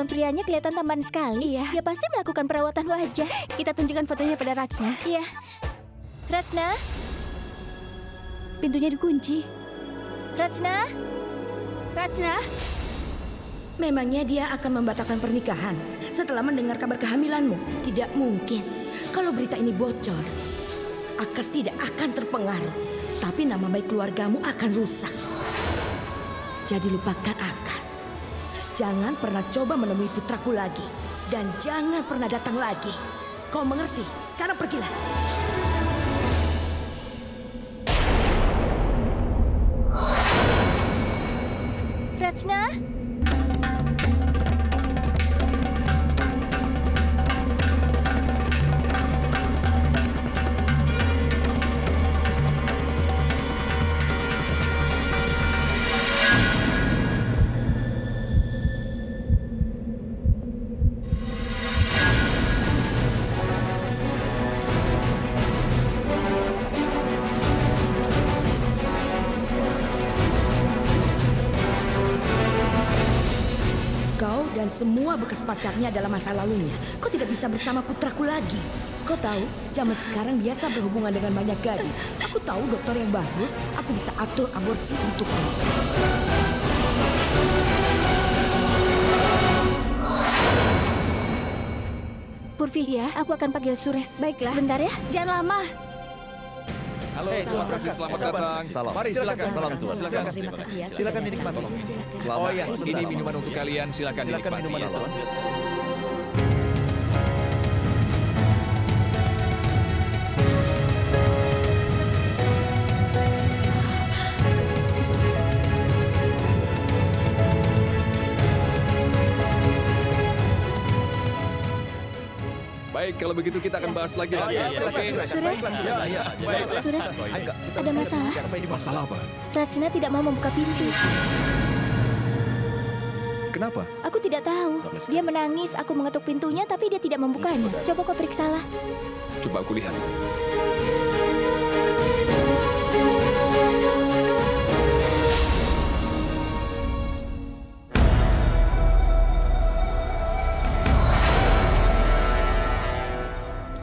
Calon prianya kelihatan tampan sekali. Iya. Dia pasti melakukan perawatan wajah. Kita tunjukkan fotonya pada Rachna. Iya. Rachna? Pintunya dikunci. Rachna? Rachna? Memangnya dia akan membatalkan pernikahan setelah mendengar kabar kehamilanmu? Tidak mungkin. Kalau berita ini bocor, Akas tidak akan terpengaruh. Tapi nama baik keluargamu akan rusak. Jadi lupakan Akas. Jangan pernah coba menemui putraku lagi. Dan jangan pernah datang lagi. Kau mengerti? Sekarang pergilah. Rachna? Dan semua bekas pacarnya adalah masa lalunya. Kau tidak bisa bersama putraku lagi. Kau tahu, zaman sekarang biasa berhubungan dengan banyak gadis. Aku tahu dokter yang bagus, aku bisa atur aborsi untukmu. Purvi, ya, aku akan panggil Suresh. Baiklah. Sebentar ya. Jangan lama. Halo, Tuan Francis, selamat datang. Salam. Mari silakan. Salam, Tuan. Silakan. Terima kasih ya. Silakan dinikmati. Selamat. Oh ya, ini minuman untuk kalian. Silakan Silakan dinikmati. minuman, Tuan. Baik, kalau begitu kita akan bahas lagi nanti. silakan, Oke. silakan. Suresh? Ya, ya. Suresh, ada masalah. Masalah apa? Rachna tidak mau membuka pintu. Kenapa? Aku tidak tahu. Dia menangis, aku mengetuk pintunya, tapi dia tidak membukanya. Coba kau periksalah. Coba aku lihat.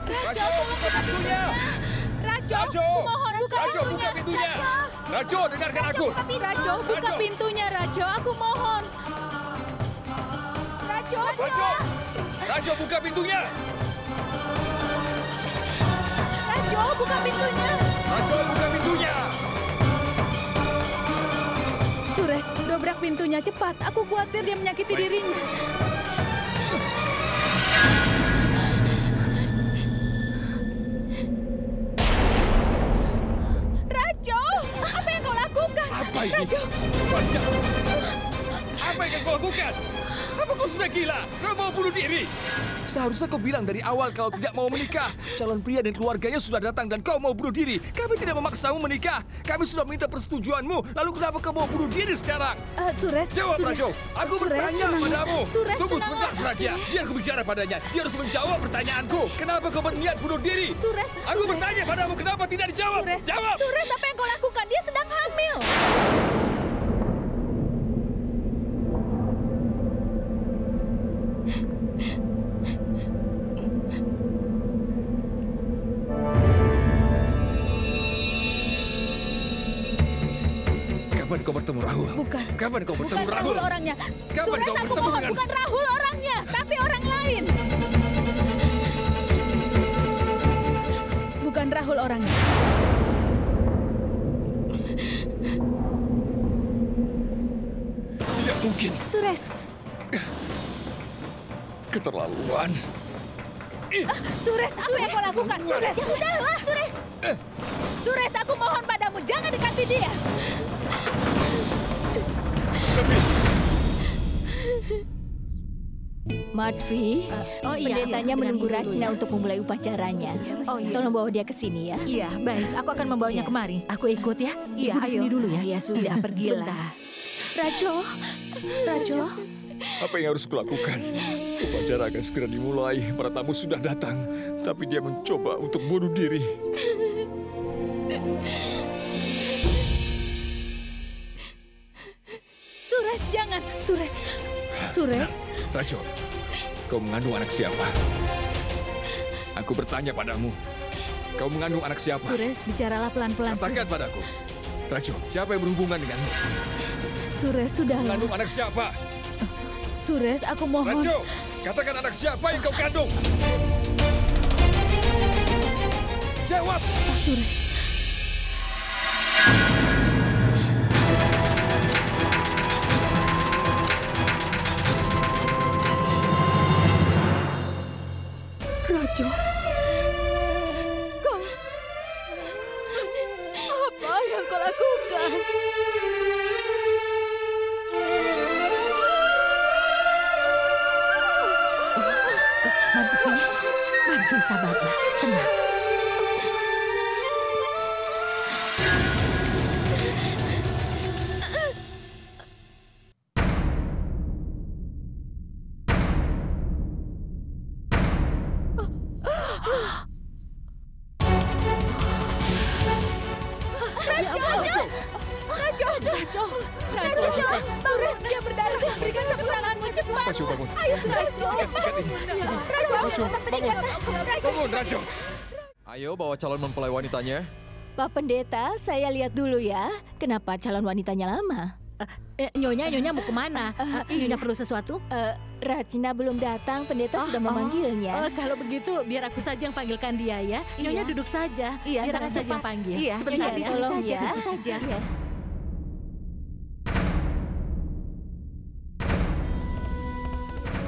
Rajo, buka pintunya! Rajo, Mohon buka Rajo, buka pintunya! Rajo, dengarkan aku! Rajo, buka Rajo. pintunya, Rajo. Aku mohon. Rajo, Rajo! Rajo, buka pintunya! Rajo, buka pintunya. Rajo, buka pintunya! Suresh, dobrak pintunya cepat. Aku khawatir dia menyakiti dirinya. Rajo, apa yang kau lakukan? Apa ini? Rajo, Lepaskan! Apa yang kau lakukan? Apa kau sudah gila? Kau mau bunuh diri? Seharusnya kau bilang dari awal kalau tidak mau menikah. Calon pria dan keluarganya sudah datang dan kau mau bunuh diri. Kami tidak memaksamu menikah. Kami sudah minta persetujuanmu. Lalu kenapa kau mau bunuh diri sekarang? Suresh. Jawab, Rajo. Aku bertanya padamu. Suresh, Tunggu tenang. sebentar, Pradia. Biar aku bicara padanya. Dia harus menjawab pertanyaanku. Kenapa kau berniat bunuh diri? Suresh, Aku bertanya padamu, kenapa tidak dijawab? Suresh, Jawab! Suresh, apa yang kau lakukan? Dia sedang hamil. Kapan kau bertemu Rahul? Bukan. Kapan kau bertemu Bukan Rahul? Rahul orangnya. Kapan Suresh, kau aku bertemu mohon, dengan- bukan Rahul orangnya, tapi orang lain. Bukan Rahul orangnya. Tidak mungkin. Suresh, Keterlaluan. Suresh, apa yang kau lakukan? Suresh, ya udahlah, Suresh. Suresh, aku mohon padamu, jangan dekati dia. Madvi, pendetanya menunggu Rachna untuk memulai upacaranya. Tolong bawa dia ke sini ya. Iya, baik. Aku akan membawanya kemari. Aku ikut ya. Iya, Ibu di sini ayo. dulu ya. Ya sudah, pergilah. Rajo, Rajo. Apa yang harus kulakukan? Upacara akan segera dimulai. Para tamu sudah datang. Tapi dia mencoba untuk bunuh diri. Suresh, jangan. Suresh. Suresh, Rajo, kau mengandung anak siapa? Aku bertanya padamu. Kau mengandung anak siapa? Sures, bicaralah pelan-pelan. Katakan padaku. Rajo, siapa yang berhubungan denganmu? Sures, sudahlah. Mengandung anak siapa? Sures, aku mohon. Rajo, katakan anak siapa yang kau kandung? Jawab! Sures. Rajo, Apa yang kau lakukan? Manfi, sabarlah, tenang. Dia berdarah. Berikan sapu tanganmu cepat. Rajo, bangun. Ayo, Rajo. Ikat ini. Rajo, bangun. Bangun, Rajo. Ayo bawa calon mempelai wanitanya. Pak Pendeta, saya lihat dulu ya. Kenapa calon wanitanya lama? Nyonya mau kemana? Nyonya perlu sesuatu? Rachna belum datang, pendeta sudah memanggilnya. Kalau begitu, biar aku saja yang panggilkan dia ya. Nyonya duduk saja. Iya, biar aku sangat saja yang cepat. panggil. Iya, sebentar Nyonya ya. tolong Saja, ya. duduk saja. Iya.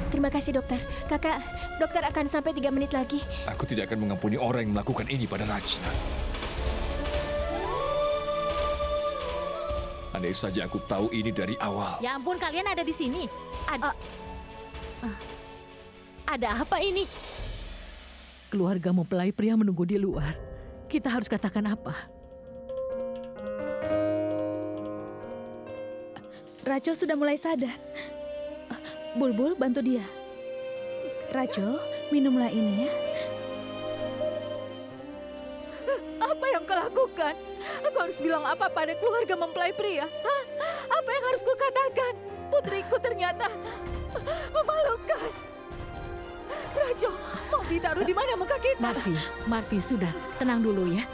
Terima kasih, dokter. Kakak, dokter akan sampai 3 menit lagi. Aku tidak akan mengampuni orang yang melakukan ini pada Rachna. Andai saja aku tahu ini dari awal. Ya ampun, kalian ada di sini. Ada apa ini? Keluarga mempelai pria menunggu di luar. Kita harus katakan apa? Rajo sudah mulai sadar. Bulbul, bantu dia. Rajo, minumlah ini ya. apa yang kau lakukan? Aku harus bilang apa pada keluarga mempelai pria? Hah? Apa yang harus kukatakan? Putriku ternyata memalukan. Rajo, mau ditaruh di mana muka kita? Marfi, sudah. Tenang dulu ya.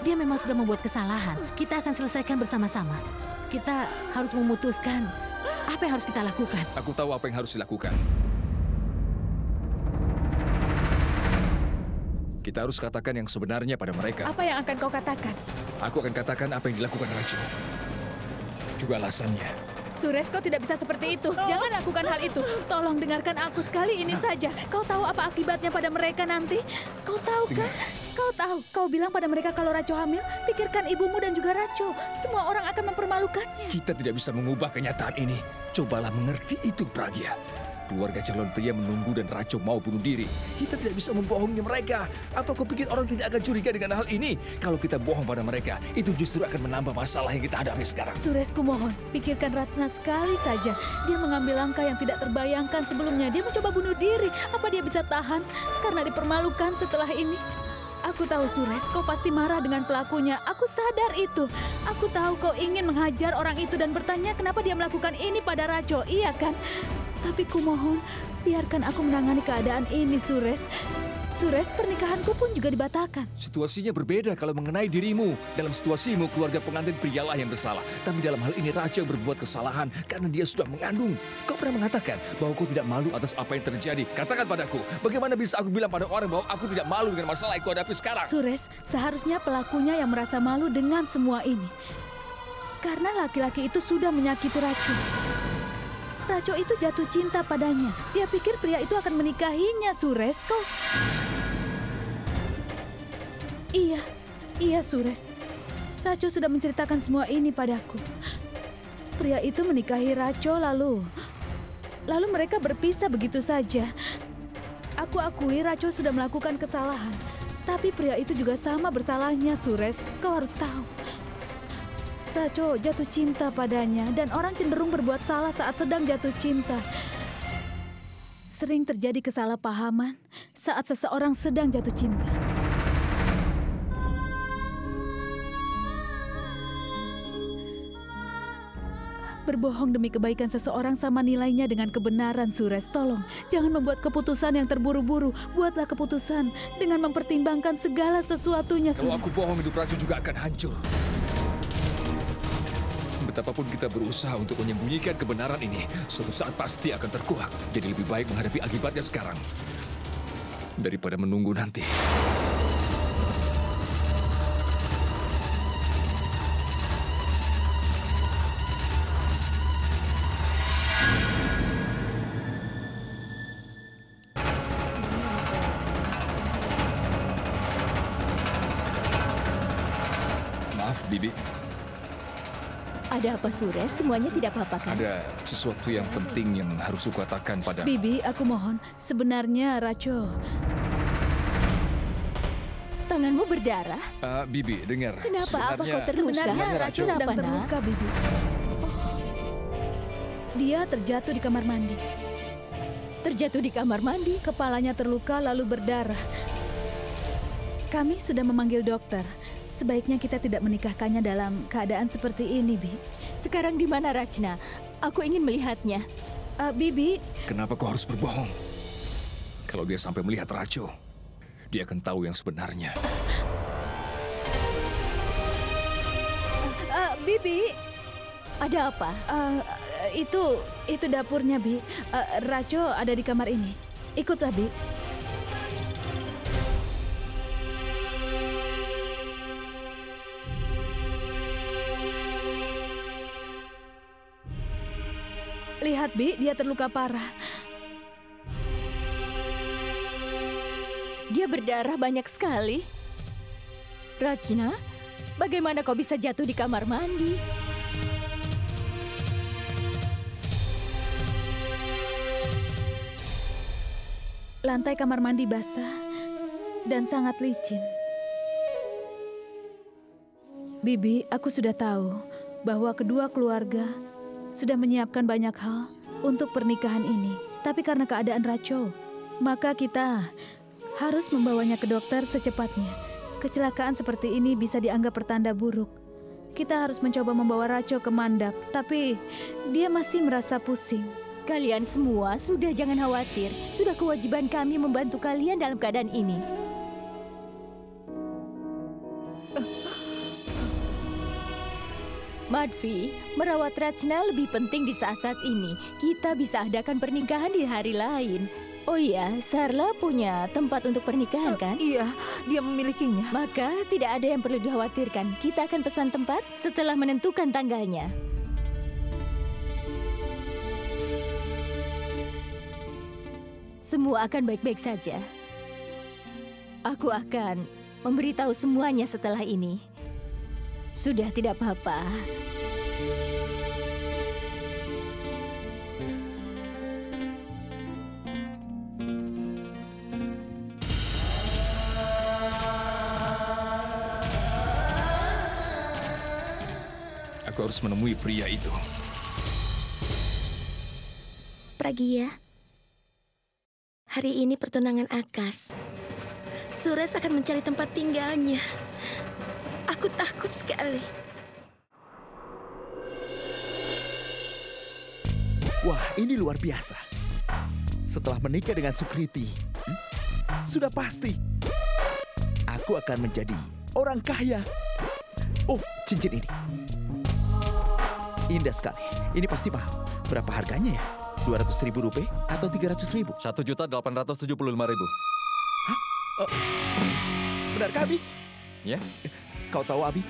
Dia memang sudah membuat kesalahan. Kita akan selesaikan bersama-sama. Kita harus memutuskan apa yang harus kita lakukan. Aku tahu apa yang harus dilakukan. Kita harus katakan yang sebenarnya pada mereka. Apa yang akan kau katakan? Aku akan katakan apa yang dilakukan Rajo. Juga alasannya. Sures, kau tidak bisa seperti itu. Jangan lakukan hal itu. Tolong dengarkan aku sekali ini saja. Kau tahu apa akibatnya pada mereka nanti? Kau tahu kan? Kau tahu. Kau bilang pada mereka kalau Rajo hamil, pikirkan ibumu dan juga Rajo. Semua orang akan mempermalukannya. Kita tidak bisa mengubah kenyataan ini. Cobalah mengerti itu, Pragya. Keluarga calon pria menunggu dan Rajo mau bunuh diri. Kita tidak bisa membohongi mereka. Apa kau pikir orang tidak akan curiga dengan hal ini? Kalau kita bohong pada mereka, itu justru akan menambah masalah yang kita hadapi sekarang. Sures, kumohon, pikirkan Rachna sekali saja. Dia mengambil langkah yang tidak terbayangkan sebelumnya. Dia mencoba bunuh diri. Apa dia bisa tahan karena dipermalukan setelah ini? Aku tahu, Sures, kau pasti marah dengan pelakunya. Aku sadar itu. Aku tahu kau ingin menghajar orang itu dan bertanya kenapa dia melakukan ini pada Rajo. Iya kan? Tapi kumohon, biarkan aku menangani keadaan ini, Sures. Sures, pernikahanku pun juga dibatalkan. Situasinya berbeda kalau mengenai dirimu. Dalam situasimu, keluarga pengantin prialah yang bersalah. Tapi dalam hal ini Raja yang berbuat kesalahan karena dia sudah mengandung. Kau pernah mengatakan bahwa kau tidak malu atas apa yang terjadi. Katakan padaku, bagaimana bisa aku bilang pada orang bahwa aku tidak malu dengan masalah yang kau hadapi sekarang? Sures, seharusnya pelakunya yang merasa malu dengan semua ini. Karena laki-laki itu sudah menyakiti Rajo. Rajo itu jatuh cinta padanya. Dia pikir pria itu akan menikahinya, Sures. Kau... Iya, Sures. Rajo sudah menceritakan semua ini padaku. Pria itu menikahi Rajo lalu mereka berpisah begitu saja. Aku akui Rajo sudah melakukan kesalahan. Tapi pria itu juga sama bersalahnya, Sures. Kau harus tahu. Rajo jatuh cinta padanya dan orang cenderung berbuat salah saat sedang jatuh cinta. Sering terjadi kesalahpahaman saat seseorang sedang jatuh cinta. Berbohong demi kebaikan seseorang sama nilainya dengan kebenaran, Sures. Tolong, jangan membuat keputusan yang terburu-buru. Buatlah keputusan dengan mempertimbangkan segala sesuatunya, Kalau Sures. aku bohong, hidup Raju juga akan hancur. Betapapun kita berusaha untuk menyembunyikan kebenaran ini, suatu saat pasti akan terkuak. Jadi lebih baik menghadapi akibatnya sekarang daripada menunggu nanti. Maaf, Bibi. Ada apa, Sures? Semuanya tidak apa-apa kan? Ada sesuatu yang penting yang harus aku katakan pada... Bibi, aku mohon. Sebenarnya, Racho... Tanganmu berdarah? Bibi, dengar. Kenapa? Apa kau terluka? Sebenarnya Racho Kenapa, sedang nak? terluka, Bibi. Dia terjatuh di kamar mandi. Terjatuh di kamar mandi? Kepalanya terluka lalu berdarah. Kami sudah memanggil dokter. Sebaiknya kita tidak menikahkannya dalam keadaan seperti ini, Bi. Sekarang di mana Rachna? Aku ingin melihatnya. Bibi, Kenapa kau harus berbohong? Kalau dia sampai melihat Rajo, dia akan tahu yang sebenarnya. Bibi, Ada apa? itu dapurnya, Bi. Rajo ada di kamar ini. Ikutlah, Bi. Lihat, Bi, dia terluka parah. Dia berdarah banyak sekali. Rachna, bagaimana kau bisa jatuh di kamar mandi? Lantai kamar mandi basah dan sangat licin. Bibi, aku sudah tahu bahwa kedua keluarga sudah menyiapkan banyak hal untuk pernikahan ini. Tapi karena keadaan Racho, maka kita harus membawanya ke dokter secepatnya. Kecelakaan seperti ini bisa dianggap pertanda buruk. Kita harus mencoba membawa Racho ke Mandap, tapi dia masih merasa pusing. Kalian semua sudah jangan khawatir. Sudah kewajiban kami membantu kalian dalam keadaan ini. Madvi, merawat Rachna lebih penting di saat-saat ini. Kita bisa adakan pernikahan di hari lain. Oh iya, Sarla punya tempat untuk pernikahan kan? Iya, dia memilikinya. Maka tidak ada yang perlu dikhawatirkan. Kita akan pesan tempat setelah menentukan tanggalnya. Semua akan baik-baik saja. Aku akan memberitahu semuanya setelah ini. Sudah tidak apa-apa. Aku harus menemui pria itu. Pragia, hari ini pertunangan Akas. Sures akan mencari tempat tinggalnya. Aku takut sekali. Wah, ini luar biasa. Setelah menikah dengan Sukriti, sudah pasti aku akan menjadi orang kaya. Oh, cincin ini. Indah sekali. Ini pasti mahal. Berapa harganya ya? 200.000 rupiah atau 300.000? 1.875.000. Benarkah, Abi? Ya, Kau tahu, Abi?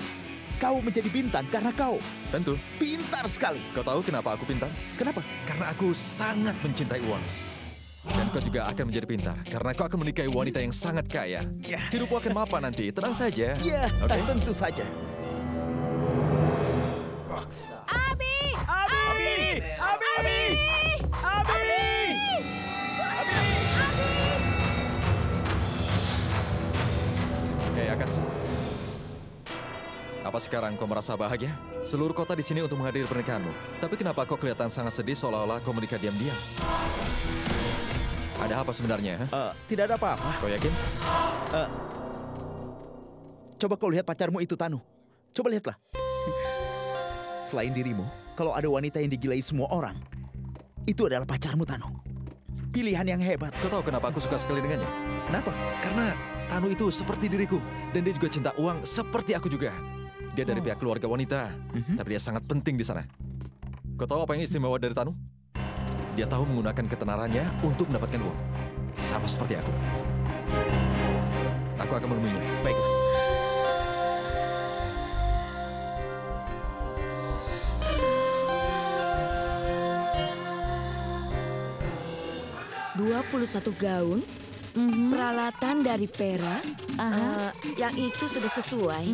Kau menjadi bintang karena kau tentu. pintar sekali. Kau tahu kenapa aku pintar? Kenapa? Karena aku sangat mencintai uang. Dan kau juga akan menjadi pintar. Karena kau akan menikahi wanita yang sangat kaya. Ya. Hidupmu akan mapan nanti. Tenang saja. Ya, Oke? tentu saja. Hei, Akas. Apa sekarang kau merasa bahagia? Seluruh kota di sini untuk menghadiri pernikahanmu. Tapi kenapa kau kelihatan sangat sedih seolah-olah kau menikah diam-diam? Ada apa sebenarnya? Tidak ada apa-apa. Kau yakin? Coba kau lihat pacarmu itu, Tanu. Coba lihatlah. Selain dirimu, kalau ada wanita yang digilai semua orang, itu adalah pacarmu, Tanu. Pilihan yang hebat. Kau tahu kenapa aku suka sekali dengannya? Kenapa? Karena Tanu itu seperti diriku. Dan dia juga cinta uang seperti aku juga. Dia dari pihak keluarga wanita. Tapi dia sangat penting di sana. Kau tahu apa yang istimewa dari Tanu? Dia tahu menggunakan ketenarannya untuk mendapatkan uang. Sama seperti aku. Aku akan menemuinya. Baiklah. $21 gaun, peralatan dari Pera, yang itu sudah sesuai.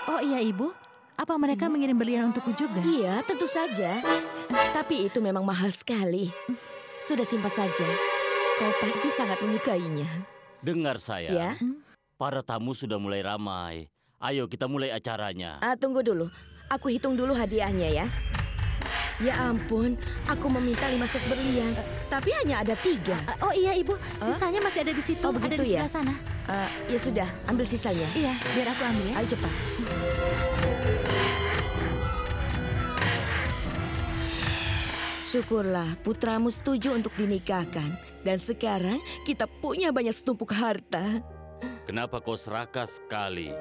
Oh iya, Ibu. Apa mereka mengirim berlian untukku juga? Iya, tentu saja. Tapi itu memang mahal sekali. Sudah simpan saja. Kau pasti sangat menyukainya. Dengar saya. Ya? Para tamu sudah mulai ramai. Ayo kita mulai acaranya. Tunggu dulu. Aku hitung dulu hadiahnya ya. Ya ampun, aku meminta 5 set berlian, tapi hanya ada 3. Oh iya, Ibu. Sisanya masih ada di situ. Oh, ada begitu di ya? sebelah sana. Ya sudah, ambil sisanya. Iya, biar aku ambil ya. Ayo cepat. Syukurlah putramu setuju untuk dinikahkan. Dan sekarang kita punya banyak setumpuk harta. Kenapa kau serakah sekali?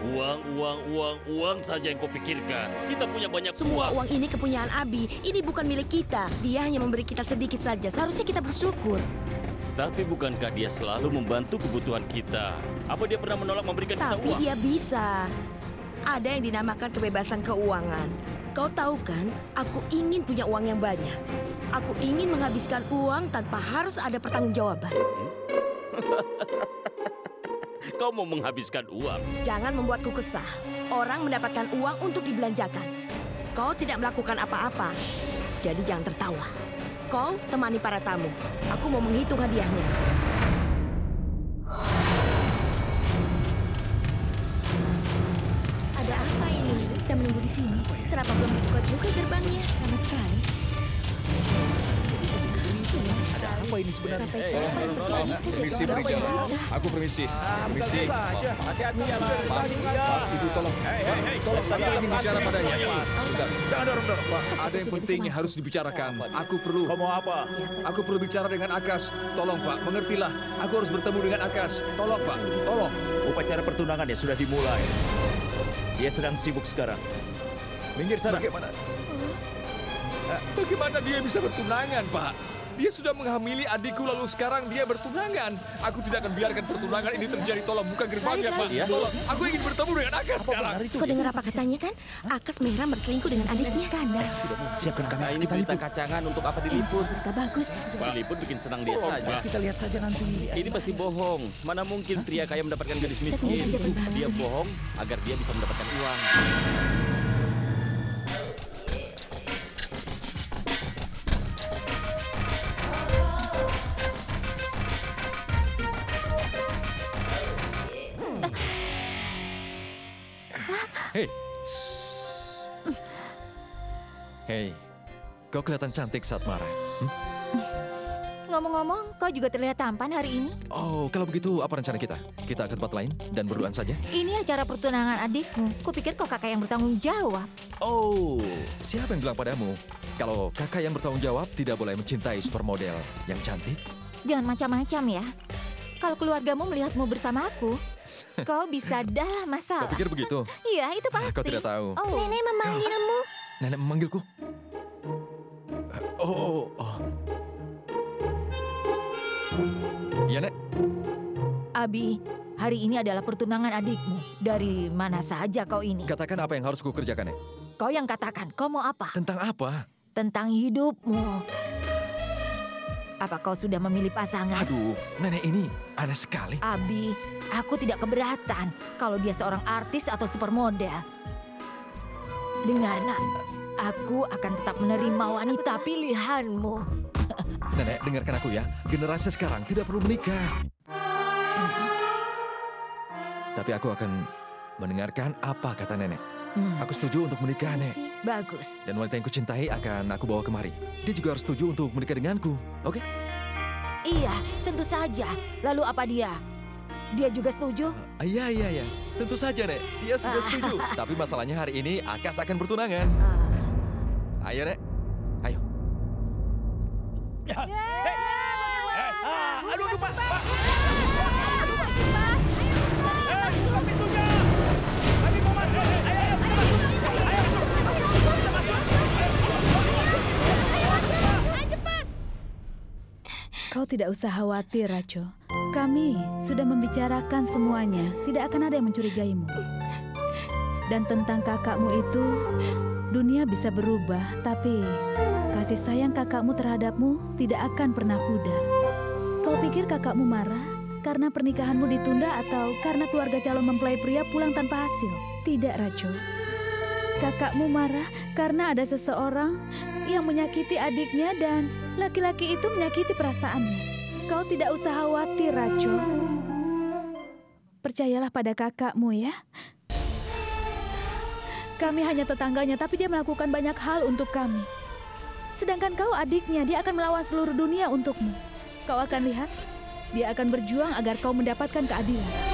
Uang saja yang kau pikirkan. Kita punya banyak Semua uang. uang ini kepunyaan Abi. Ini bukan milik kita. Dia hanya memberi kita sedikit saja. Seharusnya kita bersyukur. Tapi bukankah dia selalu membantu kebutuhan kita? Apa dia pernah menolak memberikan kita Tapi uang? dia bisa. Ada yang dinamakan kebebasan keuangan. Kau tahu kan, aku ingin punya uang yang banyak. Aku ingin menghabiskan uang tanpa harus ada pertanggungjawaban. Kau mau menghabiskan uang? Jangan membuatku kesah. Orang mendapatkan uang untuk dibelanjakan. Kau tidak melakukan apa-apa. Jadi jangan tertawa. Kau temani para tamu. Aku mau menghitung hadiahnya. Ada apa ini? Kita menunggu di sini. Kenapa belum dibuka juga gerbangnya? Sama sekali. Ada apa ini sebenarnya? Sampai kapan seperti ini? Permisi berjalan. Aku permisi. Permisi. Hati-hati ya. Pak, Ibu tolong. Tolong, kita ingin bicara padanya. Sebentar. Jangan dorong-dorong. Pak, ada yang penting yang harus dibicarakan. Aku perlu. Kau mau apa? Aku perlu bicara dengan Akas. Tolong, Pak. Mengertilah. Aku harus bertemu dengan Akas. Tolong, Pak. Tolong. Upacara pertunangannya sudah dimulai. Dia sedang sibuk sekarang. Minggir sana. Bagaimana dia bisa bertunangan, Pak? Dia sudah menghamili adikku lalu sekarang dia bertunangan. Aku tidak akan biarkan pertunangan ini terjadi. Tolong buka gerbangnya, Pak. Baik. Tolong. Aku ingin bertemu dengan Akas sekarang. Kau dengar apa katanya kan? Akas Mehram berselingkuh dengan adiknya. Skandal. Siapkan kamera. Nah, ini Kita berita liput. kacangan untuk apa diliput? Berita bagus. Diliput bikin senang dia saja. Kita lihat saja nanti. Ini pasti bohong. Mana mungkin pria kaya mendapatkan gadis miskin? saja berbahaya. Dia bohong agar dia bisa mendapatkan uang. Hei. Hei. Kau kelihatan cantik saat marah. Ngomong-ngomong, kau juga terlihat tampan hari ini. Oh, kalau begitu apa rencana kita? Kita ke tempat lain dan berduaan saja? Ini acara pertunangan adikmu. Kupikir kau kakak yang bertanggung jawab. Oh, siapa yang bilang padamu? Kalau kakak yang bertanggung jawab tidak boleh mencintai supermodel yang cantik? Jangan macam-macam ya. Kalau keluargamu melihatmu bersama aku, kau bisa dalam Kau masalah. pikir begitu? Iya, itu pasti. Kau tidak tahu. Oh. Nenek memanggilmu. Nenek memanggilku. Oh. Iya, Nek. Abi, hari ini adalah pertunangan adikmu. Dari mana saja kau ini? Katakan apa yang harus kukerjakan, Nek. Kau yang katakan, kau mau apa? Tentang apa? Tentang hidupmu. Apa kau sudah memilih pasangan? Aduh, nenek ini aneh sekali. Abi, aku tidak keberatan kalau dia seorang artis atau supermodel. Dengar, Nak, aku akan tetap menerima wanita pilihanmu. Nenek, dengarkan aku ya. Generasi sekarang tidak perlu menikah. Tapi aku akan mendengarkan apa kata nenek. Aku setuju untuk menikah, Nek. Bagus. Dan wanita yang kucintai akan aku bawa kemari. Dia juga harus setuju untuk menikah denganku. Oke? Iya, tentu saja. Lalu apa dia? Dia juga setuju? Iya. Tentu saja, Nek. Dia sudah setuju. Tapi masalahnya hari ini Akas akan bertunangan. Ayo, Nek. Ayo. Aduh, Pak. Kau tidak usah khawatir, Rajo. Kami sudah membicarakan semuanya. Tidak akan ada yang mencurigaimu. Dan tentang kakakmu itu, dunia bisa berubah, tapi kasih sayang kakakmu terhadapmu tidak akan pernah pudar. Kau pikir kakakmu marah karena pernikahanmu ditunda atau karena keluarga calon mempelai pria pulang tanpa hasil? Tidak, Rajo. Kakakmu marah karena ada seseorang yang menyakiti adiknya dan laki-laki itu menyakiti perasaannya. Kau tidak usah khawatir, Rajo. Percayalah pada kakakmu ya. Kami hanya tetangganya, tapi dia melakukan banyak hal untuk kami. Sedangkan kau adiknya, dia akan melawan seluruh dunia untukmu. Kau akan lihat, dia akan berjuang agar kau mendapatkan keadilan.